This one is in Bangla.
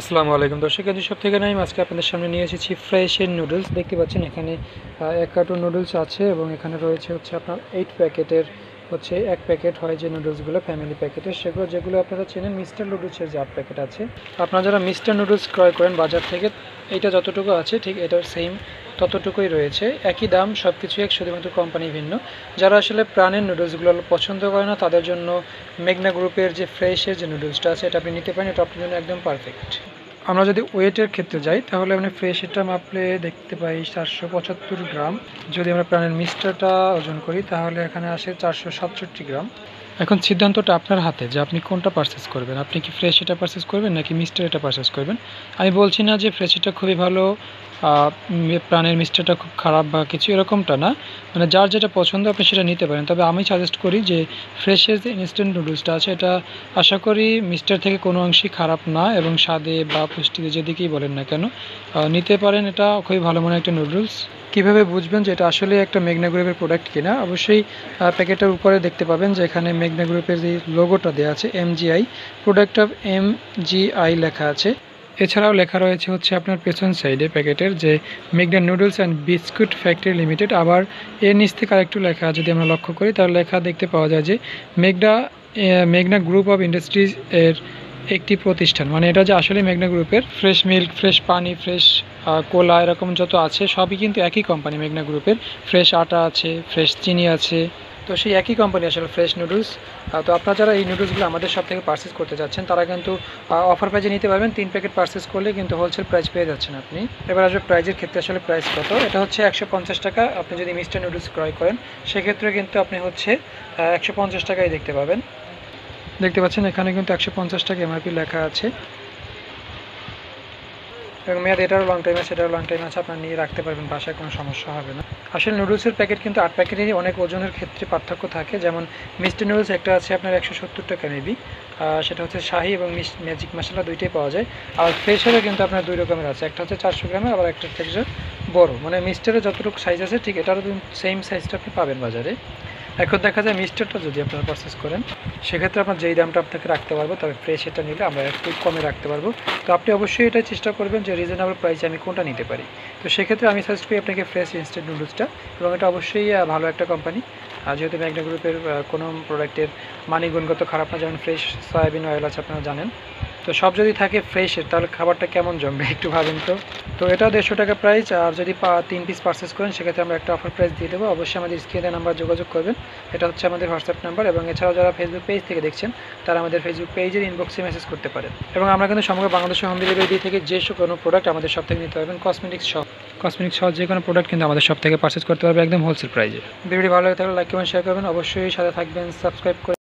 আসসালামু আলাইকুম দর্শক, আজ সব থেকে আমি আজকে আপনাদের সামনে নিয়ে এসেছি ফ্রেশের নুডলস। দেখতে পাচ্ছেন এখানে এক কার্টুন নুডলস আছে এবং এখানে রয়েছে হচ্ছে আপনার 8 প্যাকেটের হচ্ছে এক প্যাকেট হয় যে নুডলসগুলো ফ্যামিলি প্যাকেটের, সেগুলো যেগুলো আপনারা চেনেন মিস্টার নুডলসের যে 8 প্যাকেট আছে। আপনারা যারা মিস্টার নুডলস ক্রয় করেন বাজার থেকে, এইটা যতটুকু আছে ঠিক এটার সেম ততটুকুই রয়েছে, একই দাম, সব কিছু এক, শুধুমাত্র কোম্পানি ভিন্ন। যারা আসলে প্রাণের নুডলসগুলো পছন্দ করে না তাদের জন্য মেঘনা গ্রুপের যে ফ্রেশের যে নুডলসটা আছে এটা আপনি নিতে পারেন, এটা আপনার জন্য একদম পারফেক্ট। আমরা যদি ওয়েটের ক্ষেত্রে যাই তাহলে আমরা ফ্রেশ এটা মাপলে দেখতে পাই 475 গ্রাম। যদি আমরা প্রাণের মিস্টারটা ওজন করি তাহলে এখানে আসে 467 গ্রাম। এখন সিদ্ধান্তটা আপনার হাতে যে আপনি কোনটা পারচেস করবেন। আপনি কি ফ্রেশ এটা পারচেস করবেন নাকি মিস্টার এটা পারচেস করবেন। আমি বলছি না যে ফ্রেশ এটা খুবই ভালো, প্রাণের মিস্টারটা খুব খারাপ বা কিছু, এরকমটা না। মানে যার যেটা পছন্দ আপনি সেটা নিতে পারেন। তবে আমি সাজেস্ট করি যে ফ্রেশের যে ইনস্ট্যান্ট নুডলসটা আছে এটা আশা করি মিস্টার থেকে কোনো অংশই খারাপ না, এবং স্বাদে বা পুষ্টিতে যেদিকেই বলেন না কেন নিতে পারেন। এটা খুবই ভালো মনে একটা নুডলস। কীভাবে বুঝবেন যে এটা আসলে একটা মেঘনা গ্রুপের প্রোডাক্ট কিনা? অবশ্যই প্যাকেটের উপরে দেখতে পাবেন যে এখানে মেঘনা গ্রুপের যে লোগোটা দেওয়া আছে MGI, প্রোডাক্ট অফ MGI লেখা আছে। এছাড়াও লেখা রয়েছে হচ্ছে আপনার পেছন সাইডে প্যাকেটের যে মেঘনা noodles and biscuit factory limited. আবার এর নিচ থেকে আরেকটু লেখা যদি আমরা লক্ষ্য করি তাহলে লেখা দেখতে পাওয়া যায় যে মেঘনা গ্রুপ অফ ইন্ডাস্ট্রিজ এর একটি প্রতিষ্ঠান। মানে এটা যে আসলে মেঘনা গ্রুপের ফ্রেশ মিল্ক, ফ্রেশ পানি, ফ্রেশ কোলা এরকম যত আছে সবই কিন্তু একই কোম্পানি মেঘনা গ্রুপের। ফ্রেশ আটা আছে, ফ্রেশ চিনি আছে, তো সেই একই কোম্পানি আসলে ফ্রেশ নুডলস। তো আপনারা যারা এই নুডলসগুলো আমাদের সব থেকে পারচেস করতে যাচ্ছেন তারা কিন্তু অফার প্রাইজে নিতে পারবেন। 3 প্যাকেট পারচেস করলে কিন্তু হোলসেল প্রাইস পেয়ে যাচ্ছেন আপনি। এবার আসবে প্রাইজের ক্ষেত্রে, আসলে প্রাইস কত? এটা হচ্ছে 150 টাকা। আপনি যদি মিস্টার নুডলস ক্রয় করেন সেক্ষেত্রে কিন্তু আপনি হচ্ছে 150 টাকায় দেখতে পাবেন। দেখতে পাচ্ছেন এখানে কিন্তু 150 টাকা MRP লেখা আছে, এবং মেয়াদ এটারও লং টাইম আছে, এটারও লং টাইম আছে, আপনার নিয়ে রাখতে পারবেন, বাসায় কোনো সমস্যা হবে না। আসলে নুডলসের প্যাকেট কিন্তু 8 প্যাকেটেরই অনেক ওজনের ক্ষেত্রে পার্থক্য থাকে। যেমন মিষ্টি নুডলস একটা আছে আপনার 170 টাকা মেবি, সেটা হচ্ছে শাহি এবং ম্যাজিক মশলা দুইটাই পাওয়া যায়। আর ফ্রেশেরও কিন্তু আপনার 2 রকমের আছে, একটা হচ্ছে 400 গ্রামের, আবার একটা হচ্ছে বড়। মানে মিস্টারের যতটুকু সাইজ আছে ঠিক এটারও সেম সাইজটা আপনি পাবেন বাজারে। এখন দেখা যায় মিস্টারটা যদি আপনারা পারচেস করেন সেক্ষেত্রে আপনার যেই দামটা আপনাকে রাখতে পারবো, তবে ফ্রেশ এটা নিলে আমরা একটু কমে রাখতে পারবো। তো আপনি অবশ্যই এটা চেষ্টা করবেন যে রিজনেবল প্রাইসে আমি কোনটা নিতে পারি। তো সেক্ষেত্রে আমি সাজেস্ট করি আপনাকে ফ্রেশ ইনস্ট্যান্ট নুডলসটা, এবং এটা অবশ্যই ভালো একটা কোম্পানি। আর যেহেতু মেঘনা গ্রুপের কোনো প্রোডাক্টের মানগুণগত খারাপ না, যেমন ফ্রেশ সয়াবিন অয়েল আছে আপনারা জানেন। তো সব যদি থাকে ফ্রেশের তাহলে খাবারটা কেমন জমবে একটু ভাবেন তো। তো এটা 150 টাকা প্রাইস। আর যদি 3 পিস পারচেস করেন সেক্ষেত্রে আমরা একটা অফার প্রাইস দিয়ে দেবো। অবশ্যই আমাদের স্ক্রিনে নাম্বার যোগাযোগ করবেন, এটা হচ্ছে আমাদের হোয়াটসঅ্যাপ নাম্বার। এবং এছাড়াও যারা ফেসবুক পেজ থেকে দেখছেন তারা আমাদের ফেসবুক পেজের ইনবক্সে মেসেজ করতে পারেন। এবং আমরা কিন্তু সমগ্র বাংলাদেশে হোম ডেলিভারি দিয়ে থেকে যে কোনো প্রোডাক্ট আমাদের সব থেকে নিতে পারবেন। কসমেটিক্স সহ যে কোনো প্রোডাক্ট কিন্তু আমাদের সব থেকে পারচেস করতে পারবে একদম হোলসেল প্রাইসে। ভিডিওটি ভালো লাগে থাকলে লাইক কমেন্ট শেয়ার করবেন, অবশ্যই সাথে থাকবেন, সাবস্ক্রাইব করে